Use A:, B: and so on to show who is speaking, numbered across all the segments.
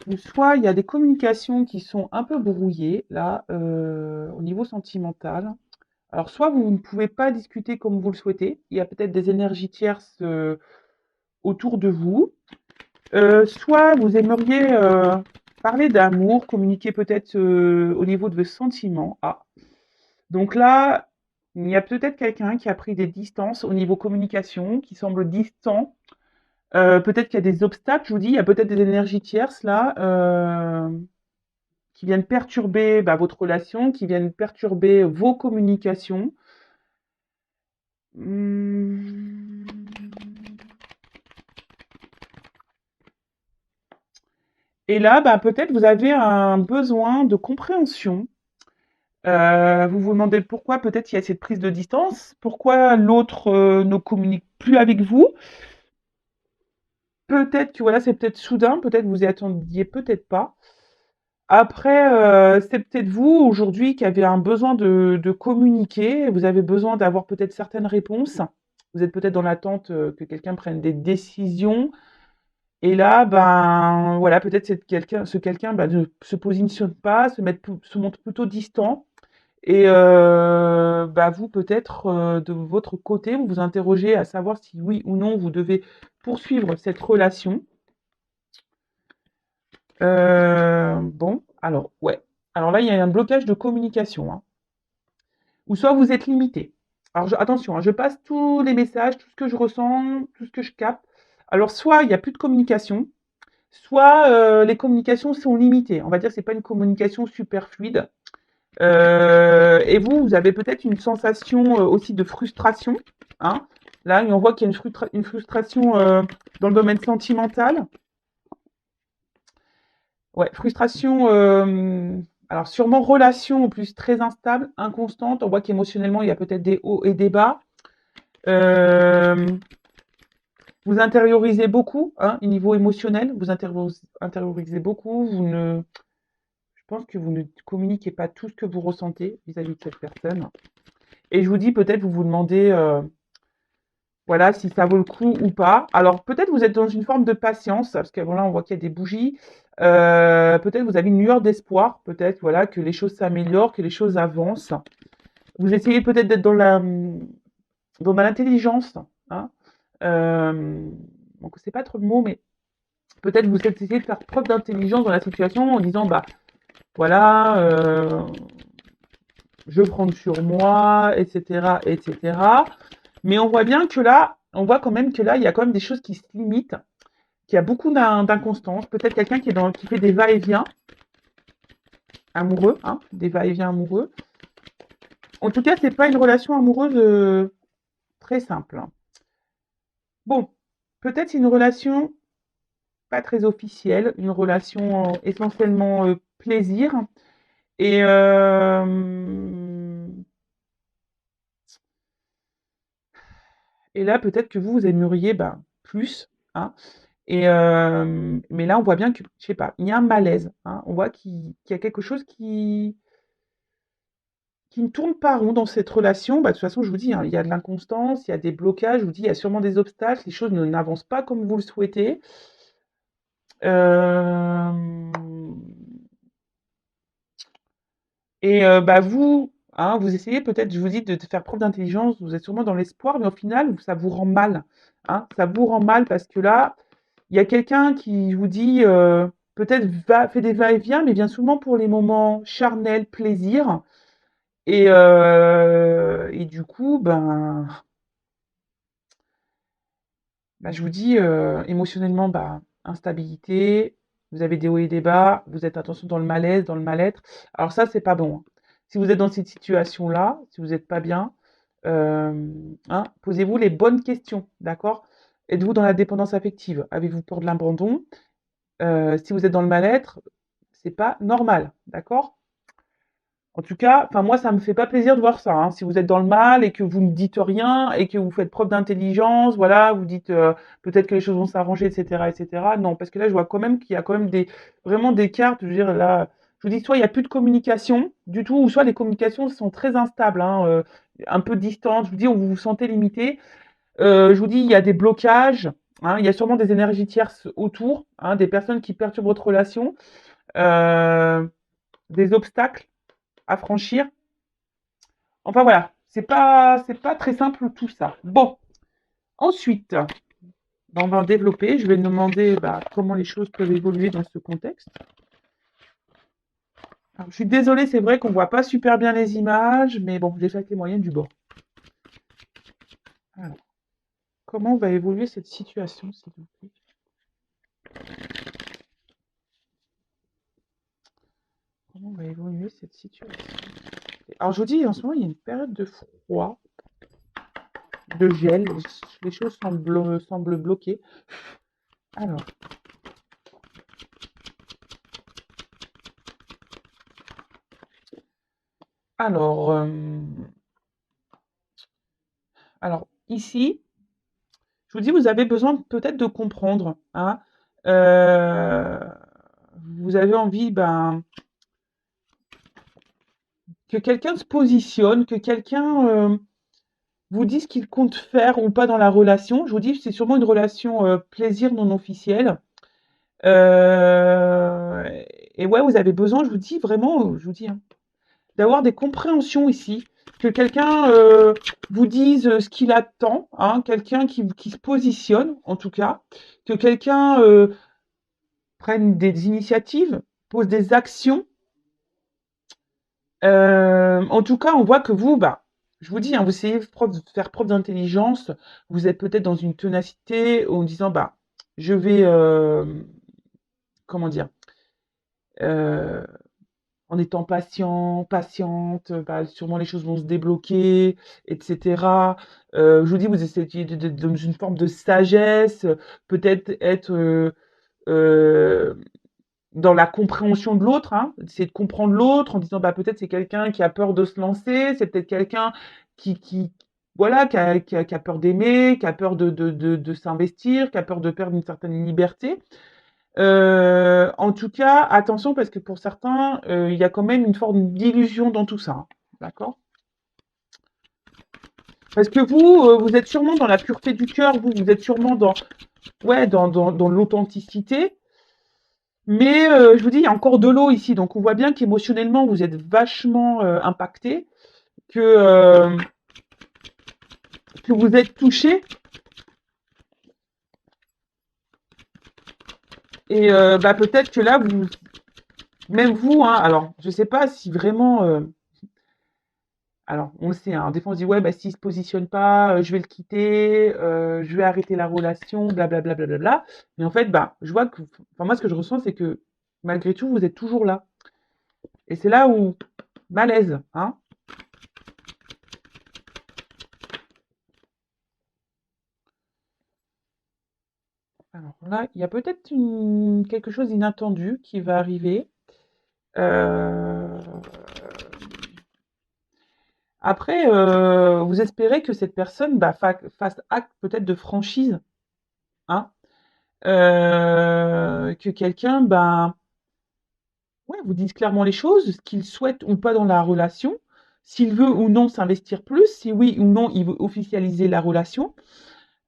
A: ou soit il y a des communications qui sont un peu brouillées, là, au niveau sentimental. Alors, soit vous ne pouvez pas discuter comme vous le souhaitez, il y a peut-être des énergies tierces autour de vous, soit vous aimeriez parler d'amour, communiquer peut-être au niveau de vos sentiments. Ah, donc là, il y a peut-être quelqu'un qui a pris des distances au niveau communication, qui semble distant. Peut-être qu'il y a des obstacles, je vous dis, il y a peut-être des énergies tierces là qui viennent perturber votre relation, qui viennent perturber vos communications. Hum. Et là, peut-être vous avez un besoin de compréhension. Vous vous demandez pourquoi peut-être il y a cette prise de distance, pourquoi l'autre ne communique plus avec vous. Peut-être que voilà, c'est peut-être soudain, peut-être vous y attendiez peut-être pas. Après, c'est peut-être vous aujourd'hui qui avez un besoin de communiquer, vous avez besoin d'avoir peut-être certaines réponses. Vous êtes peut-être dans l'attente que quelqu'un prenne des décisions. Et là, voilà, peut-être ce quelqu'un ne se positionne pas, se montre plutôt distant. Et vous peut-être de votre côté, vous vous interrogez à savoir si oui ou non vous devez poursuivre cette relation. Bon, alors ouais. Alors là, il y a un blocage de communication, hein. Ou soit vous êtes limité. Alors attention, hein, je passe tous les messages, tout ce que je ressens, tout ce que je capte. Alors soit il y a plus de communication, soit les communications sont limitées. On va dire que c'est pas une communication super fluide. Et vous avez peut-être une sensation aussi de frustration, hein. Là, on voit qu'il y a une frustration dans le domaine sentimental. Ouais, frustration, alors sûrement relation en plus très instable, inconstante. On voit qu'émotionnellement, il y a peut-être des hauts et des bas. Hem, vous intériorisez beaucoup, hein, au niveau émotionnel, vous intériorisez beaucoup, je pense que vous ne communiquez pas tout ce que vous ressentez vis-à-vis de cette personne. Et je vous dis peut-être vous vous demandez, voilà, si ça vaut le coup ou pas. Alors peut-être vous êtes dans une forme de patience, parce que voilà, on voit qu'il y a des bougies. Peut-être vous avez une lueur d'espoir, peut-être voilà, que les choses s'améliorent, que les choses avancent. Vous essayez peut-être d'être dans l'intelligence, hein. Donc c'est pas trop le mot, mais peut-être vous essayez de faire preuve d'intelligence dans la situation en disant voilà, je prends sur moi, etc., etc. Mais on voit bien que là, on voit quand même que là, il y a quand même des choses qui se limitent, qu'il y a beaucoup d'inconstance. Peut-être quelqu'un qui fait des va-et-vient amoureux, hein, des va-et-vient amoureux. En tout cas, c'est pas une relation amoureuse très simple, hein. Bon, peut-être c'est une relation pas très officielle, une relation essentiellement plaisir. Et, et là, peut-être que vous aimeriez plus, hein. Et mais là, on voit bien que, je sais pas, il y a un malaise, hein. On voit qu'il y a quelque chose qui ne tourne pas rond dans cette relation. De toute façon, je vous dis, hein, il y a de l'inconstance, il y a des blocages, je vous dis, il y a sûrement des obstacles, les choses n'avancent pas comme vous le souhaitez. Hem Et vous, hein, vous essayez peut-être, je vous dis, de faire preuve d'intelligence, vous êtes sûrement dans l'espoir, mais au final, ça vous rend mal, hein. Ça vous rend mal parce que là, il y a quelqu'un qui vous dit, peut-être fait des va-et-vient, mais vient souvent pour les moments charnels, plaisir. Et du coup, je vous dis, émotionnellement, instabilité, vous avez des hauts et des bas, vous êtes attention dans le malaise, dans le mal-être. Alors ça, c'est pas bon, hein. Si vous êtes dans cette situation-là, si vous êtes pas bien, hein, posez-vous les bonnes questions, d'accord? Êtes-vous dans la dépendance affective? Avez-vous peur de l'abandon? Si vous êtes dans le mal-être, c'est pas normal, d'accord? En tout cas, enfin moi, ça me fait pas plaisir de voir ça, hein. Si vous êtes dans le mal et que vous ne dites rien et que vous faites preuve d'intelligence, voilà, vous dites peut-être que les choses vont s'arranger, etc., etc. Non, parce que là, je vois quand même qu'il y a quand même vraiment des cartes. Je veux dire là, je vous dis soit il y a plus de communication du tout, ou soit les communications sont très instables, hein, un peu distantes. Je vous dis, vous vous sentez limité. Je vous dis, il y a des blocages. hein. Il y a sûrement des énergies tierces autour, hein, des personnes qui perturbent votre relation, euh, des obstacles à franchir. Enfin voilà, c'est pas très simple tout ça. Bon, ensuite, on va développer. Je vais demander comment les choses peuvent évoluer dans ce contexte. Alors, je suis désolée, c'est vrai qu'on voit pas super bien les images, mais bon, j'ai fait avec les moyens du bord. Alors, comment va évoluer cette situation, s'il vous plaît? Comment va évoluer cette situation? Alors, je vous dis, en ce moment, il y a une période de froid, de gel. Les choses semblent bloquées. Alors, alors, euh, alors ici, je vous dis, vous avez besoin peut-être de comprendre, hein. Euh, vous avez envie, que quelqu'un se positionne, que quelqu'un vous dise ce qu'il compte faire ou pas dans la relation. Je vous dis, c'est sûrement une relation plaisir non officielle. Euh, et ouais, vous avez besoin, je vous dis vraiment, je vous dis, hein, d'avoir des compréhensions ici, que quelqu'un vous dise ce qu'il attend, hein, quelqu'un qui se positionne, en tout cas, que quelqu'un prenne des initiatives, pose des actions. En tout cas, on voit que vous, je vous dis, hein, vous essayez de faire preuve d'intelligence, vous êtes peut-être dans une ténacité en disant, je vais, comment dire, euh, en étant patient, patiente, sûrement les choses vont se débloquer, etc. Je vous dis, vous essayez dans une forme de sagesse, peut-être être euh, dans la compréhension de l'autre, hein, c'est de comprendre l'autre en disant, peut-être c'est quelqu'un qui a peur de se lancer, c'est peut-être quelqu'un qui voilà, qui a peur d'aimer, qui a peur de s'investir, qui a peur de perdre une certaine liberté. En tout cas, attention parce que pour certains, il y a quand même une forme d'illusion dans tout ça, hein. D'accord? Parce que vous, vous êtes sûrement dans la pureté du cœur, vous êtes sûrement dans, ouais, dans l'authenticité. Mais je vous dis, il y a encore de l'eau ici, donc on voit bien qu'émotionnellement, vous êtes vachement impacté, que, que vous êtes touché. Et peut-être que là, même vous, hein, alors je sais pas si vraiment alors, on le sait, hein, des fois on se dit, ouais, s'il se positionne pas, je vais le quitter, je vais arrêter la relation, blablabla, blablabla. Mais en fait, je vois que, enfin, moi, ce que je ressens, c'est que malgré tout, vous êtes toujours là. Et c'est là où, malaise, hein. Alors là, il y a peut-être quelque chose d'inattendu qui va arriver. Euh, Après, vous espérez que cette personne fasse acte peut-être de franchise, hein. Que quelqu'un, ouais, vous dise clairement les choses, ce qu'il souhaite ou pas dans la relation, s'il veut ou non s'investir plus, si oui ou non il veut officialiser la relation.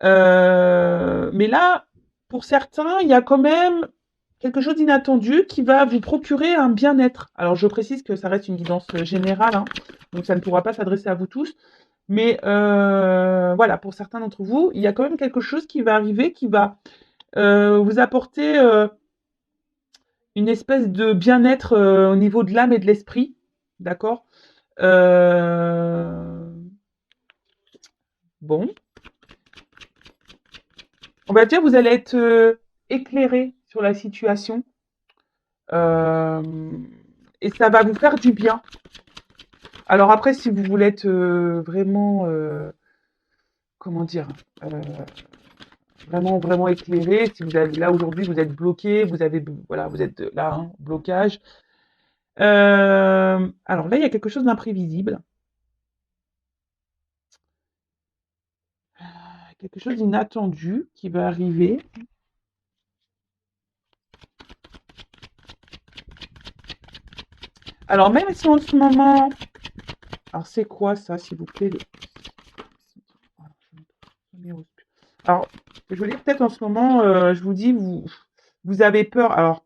A: Mais là, pour certains, il y a quand même quelque chose d'inattendu qui va vous procurer un bien-être. Alors, je précise que ça reste une guidance générale, hein, donc ça ne pourra pas s'adresser à vous tous. Mais voilà, pour certains d'entre vous, il y a quand même quelque chose qui va arriver, qui va vous apporter une espèce de bien-être au niveau de l'âme et de l'esprit, d'accord. Euh, Bon, on va dire vous allez être éclairé sur la situation euh, et ça va vous faire du bien. Alors après, si vous voulez être vraiment, comment dire, euh, vraiment vraiment éclairé, si vous avez là aujourd'hui vous êtes bloqué, vous avez voilà, vous êtes là, hein, blocage. Alors là, il y a quelque chose d'imprévisible. Quelque chose d'inattendu qui va arriver. Alors, même si en ce moment... Alors, c'est quoi ça, s'il vous plaît? Alors, Je veux dire, peut-être en ce moment, je vous dis, vous avez peur. Alors,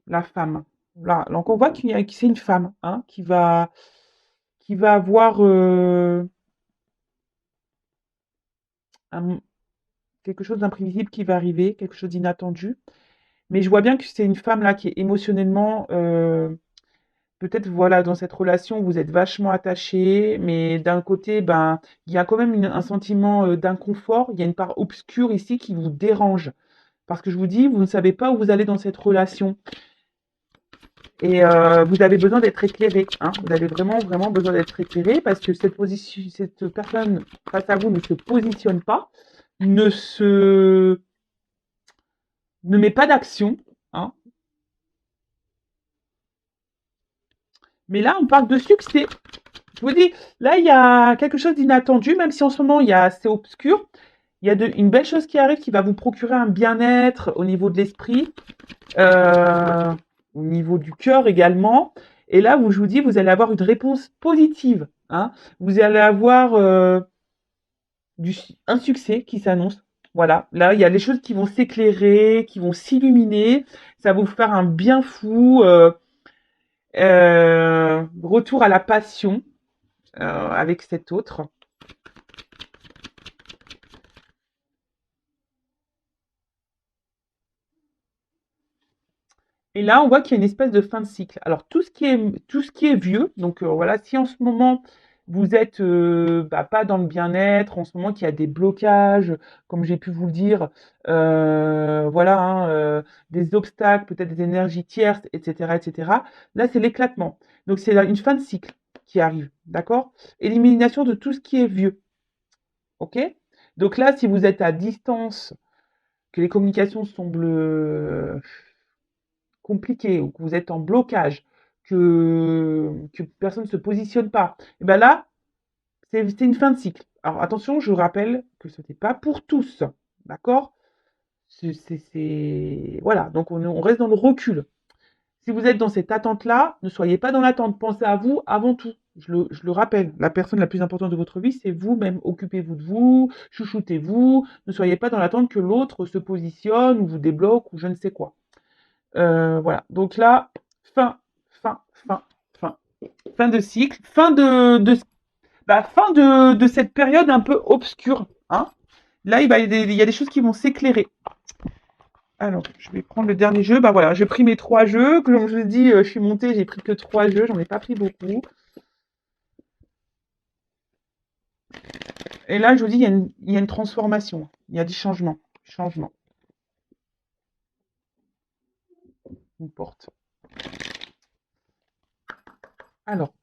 A: la femme. Là, donc on voit que c'est une femme, hein, qui va avoir un- quelque chose d'imprévisible qui va arriver, quelque chose d'inattendu. Mais je vois bien que c'est une femme là qui est émotionnellement, peut-être voilà, dans cette relation, vous êtes vachement attachés, mais d'un côté, ben, il y a quand même un sentiment d'inconfort. Il y a une part obscure ici qui vous dérange. Parce que je vous dis, vous ne savez pas où vous allez dans cette relation. Et vous avez besoin d'être éclairé, hein. Vous avez vraiment, vraiment besoin d'être éclairé parce que cette personne face à vous ne se positionne pas, ne se, ne met pas d'action, hein. Mais là, on parle de succès. Je vous dis, là, il y a quelque chose d'inattendu, même si en ce moment, c'est obscur. Il y a une belle chose qui arrive qui va vous procurer un bien-être au niveau de l'esprit, euh, au niveau du cœur également. Et là, je vous dis, vous allez avoir une réponse positive, hein. Vous allez avoir un succès qui s'annonce. Voilà, là, il y a des choses qui vont s'éclairer, qui vont s'illuminer. Ça va vous faire un bien fou. Retour à la passion avec cet autre. Et là, on voit qu'il y a une espèce de fin de cycle. Alors, tout ce qui est vieux, donc voilà, si en ce moment, vous êtes bah, pas dans le bien-être, en ce moment qu'il y a des blocages, comme j'ai pu vous le dire, voilà, hein, des obstacles, peut-être des énergies tierces, etc., etc., là, c'est l'éclatement. Donc, c'est une fin de cycle qui arrive, d'accord? Élimination de tout ce qui est vieux, ok? Donc là, si vous êtes à distance, que les communications semblent compliqué ou que vous êtes en blocage, que personne ne se positionne pas, et ben là, c'est une fin de cycle. Alors attention, je rappelle que ce n'est pas pour tous, d'accord? Voilà, donc on reste dans le recul. Si vous êtes dans cette attente-là, ne soyez pas dans l'attente. Pensez à vous avant tout. Je le rappelle, la personne la plus importante de votre vie, c'est vous-même. Occupez-vous de vous, chouchoutez-vous. Ne soyez pas dans l'attente que l'autre se positionne ou vous débloque ou je ne sais quoi. Voilà. Donc là, fin, fin, fin, fin. Fin de cycle, fin de cette période un peu obscure, hein. Là, il y a des choses qui vont s'éclairer. Alors, je vais prendre le dernier jeu. Bah voilà, j'ai pris mes 3 jeux. Comme je vous ai dit, je suis montée, j'ai pris que 3 jeux, j'en ai pas pris beaucoup. Et là, je vous dis, il y a une transformation. Il y a des changements. Changement. Une porte. Alors,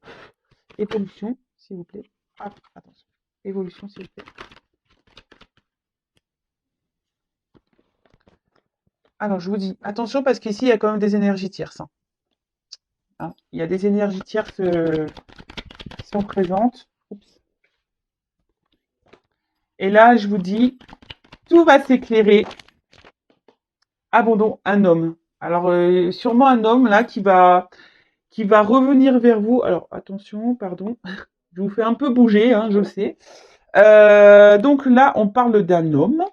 A: évolution, s'il vous plaît. Ah, attention. Évolution, s'il vous plaît. Alors, je vous dis, attention parce qu'ici, il y a quand même des énergies tierces, hein. Hein. Il y a des énergies tierces qui sont présentes. Oups. Et là, je vous dis, tout va s'éclairer. Abandon, un homme. Alors, sûrement un homme là qui va revenir vers vous. Alors, attention, pardon, je vous fais un peu bouger, hein, je le sais. Donc là, on parle d'un homme.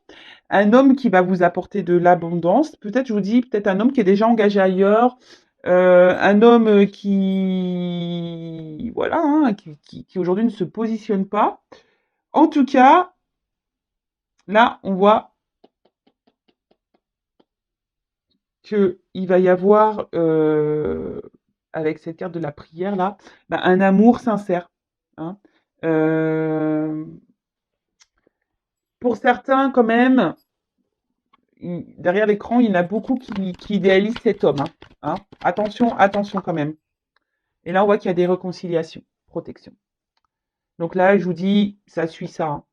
A: Un homme qui va vous apporter de l'abondance. Peut-être, je vous dis, peut-être un homme qui est déjà engagé ailleurs. Un homme qui, voilà, hein, qui aujourd'hui ne se positionne pas. En tout cas, là, on voit qu'il va y avoir, avec cette carte de la prière là, bah, un amour sincère, hein. Euh, pour certains, quand même, derrière l'écran, il y en a beaucoup qui idéalisent cet homme, hein, hein. Attention, attention quand même. Et là, on voit qu'il y a des réconciliations, protection. Donc là, je vous dis, ça suit ça, hein.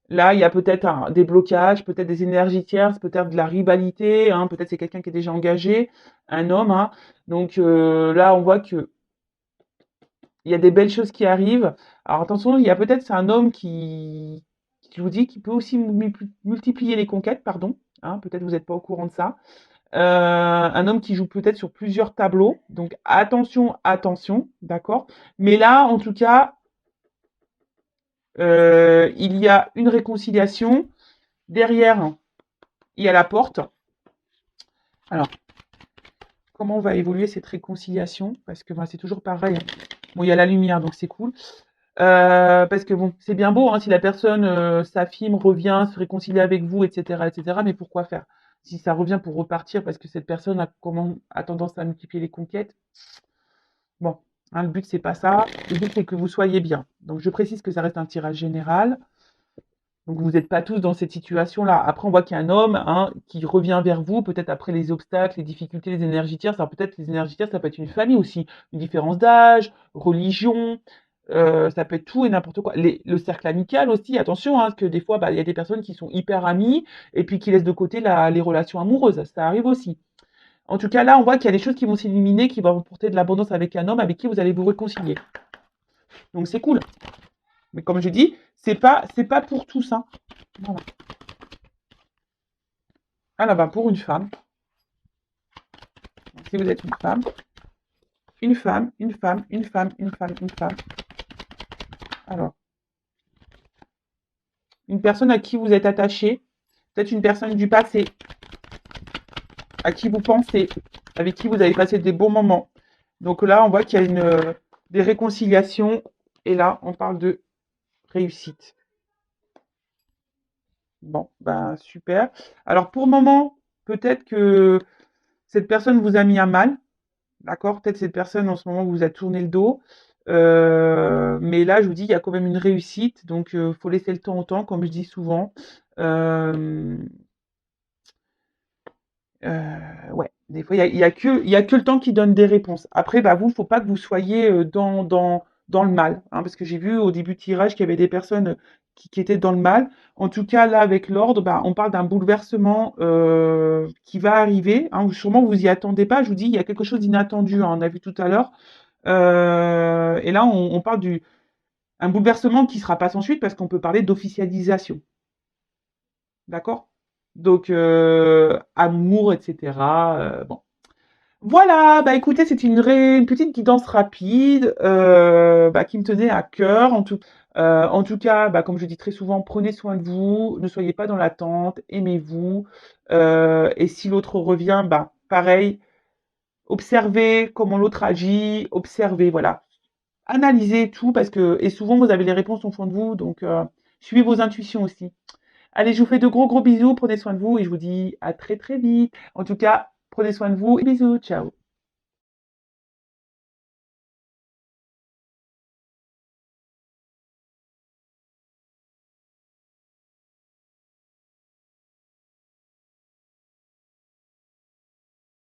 A: Là, il y a peut-être des blocages, peut-être des énergies tierces, peut-être de la rivalité, hein, peut-être c'est quelqu'un qui est déjà engagé, un homme, hein. Donc là, on voit que il y a des belles choses qui arrivent. Alors attention, il y a peut-être c'est un homme qui vous dit, qui peut aussi multiplier les conquêtes, pardon, hein, peut-être vous n'êtes pas au courant de ça. Un homme qui joue peut-être sur plusieurs tableaux, donc attention, attention, d'accord. Mais là, en tout cas, Il y a une réconciliation. Derrière, il y a la porte. Alors, comment va évoluer cette réconciliation? Parce que c'est toujours pareil, hein. Bon, il y a la lumière, donc c'est cool. Parce que bon, c'est bien beau, hein, si la personne s'affirme, revient, se réconcilie avec vous, etc., mais pourquoi faire? Si ça revient pour repartir parce que cette personne a tendance à multiplier les conquêtes, bon, hein, le but c'est pas ça. Le but c'est que vous soyez bien. Donc je précise que ça reste un tirage général. Donc vous n'êtes pas tous dans cette situation-là. Après, on voit qu'il y a un homme, hein, qui revient vers vous, peut-être après les obstacles, les difficultés, les énergies tierces. Alors peut-être les énergies tierces, ça peut être une famille aussi, une différence d'âge, religion, ça peut être tout et n'importe quoi. Le cercle amical aussi, attention, hein, parce que des fois, il y a des personnes qui sont hyper amies et puis qui laissent de côté les relations amoureuses. Ça arrive aussi. En tout cas, là, on voit qu'il y a des choses qui vont s'éliminer, qui vont vous porter de l'abondance avec un homme avec qui vous allez vous réconcilier. Donc c'est cool. Mais comme je dis, c'est pas pour tous, hein. Voilà. Alors, pour une femme, si vous êtes une femme, une femme, une femme, une femme, une femme, une femme. Alors, une personne à qui vous êtes attaché, peut-être une personne du passé, à qui vous pensez, avec qui vous avez passé des bons moments. Donc là, on voit qu'il y a des réconciliations, et là, on parle de réussite. Bon, super. Alors, pour le moment, peut-être que cette personne vous a mis à mal. D'accord? Peut-être cette personne en ce moment vous a tourné le dos. Mais là, je vous dis, il y a quand même une réussite. Donc, faut laisser le temps au temps, comme je dis souvent. Euh, ouais, des fois, il y a que le temps qui donne des réponses. Après, vous, faut pas que vous soyez dans le mal, hein, parce que j'ai vu au début du tirage qu'il y avait des personnes qui étaient dans le mal. En tout cas, là, avec l'ordre, on parle d'un bouleversement qui va arriver, hein. Sûrement, vous y attendez pas. Je vous dis, il y a quelque chose d'inattendu, hein, on a vu tout à l'heure. Et là, on parle un bouleversement qui sera pas sans suite parce qu'on peut parler d'officialisation. D'accord? Donc, amour, etc. Bon. Voilà, écoutez, c'est une petite guidance rapide qui me tenait à cœur. En tout cas, comme je dis très souvent, prenez soin de vous, ne soyez pas dans l'attente, aimez-vous. Et si l'autre revient, pareil, observez comment l'autre agit, observez, voilà. Analysez tout et souvent vous avez les réponses au fond de vous, donc suivez vos intuitions aussi. Allez, je vous fais de gros gros bisous, prenez soin de vous et je vous dis à très très vite. En tout cas, prenez soin de vous et bisous, ciao.